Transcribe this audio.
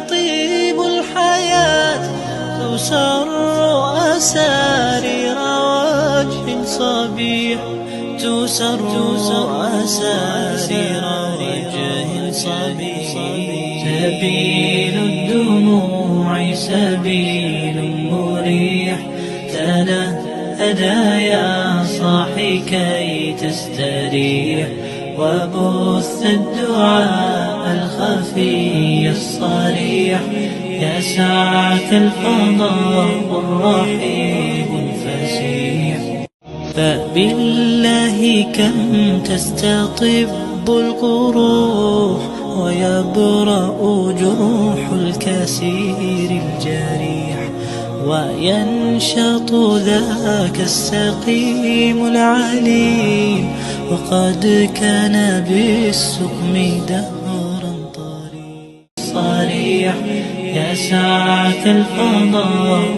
تطيب الحياة تسر أسارير وجه صبيح تسر أسارير وجه صبيح. سبيل الدموع سبيل مريح تنهدى يا صاحي كي تستريح وبث الدعاء الخفي الصريح يسعك الفضاء الرحيم الفسيح. فبالله كم تستطب القروح ويبرأ جروح الكسير الجريح وينشط ذاك السقيم العليم وقد كان بالسقم دهرا طريح صريح يسعك الفضاء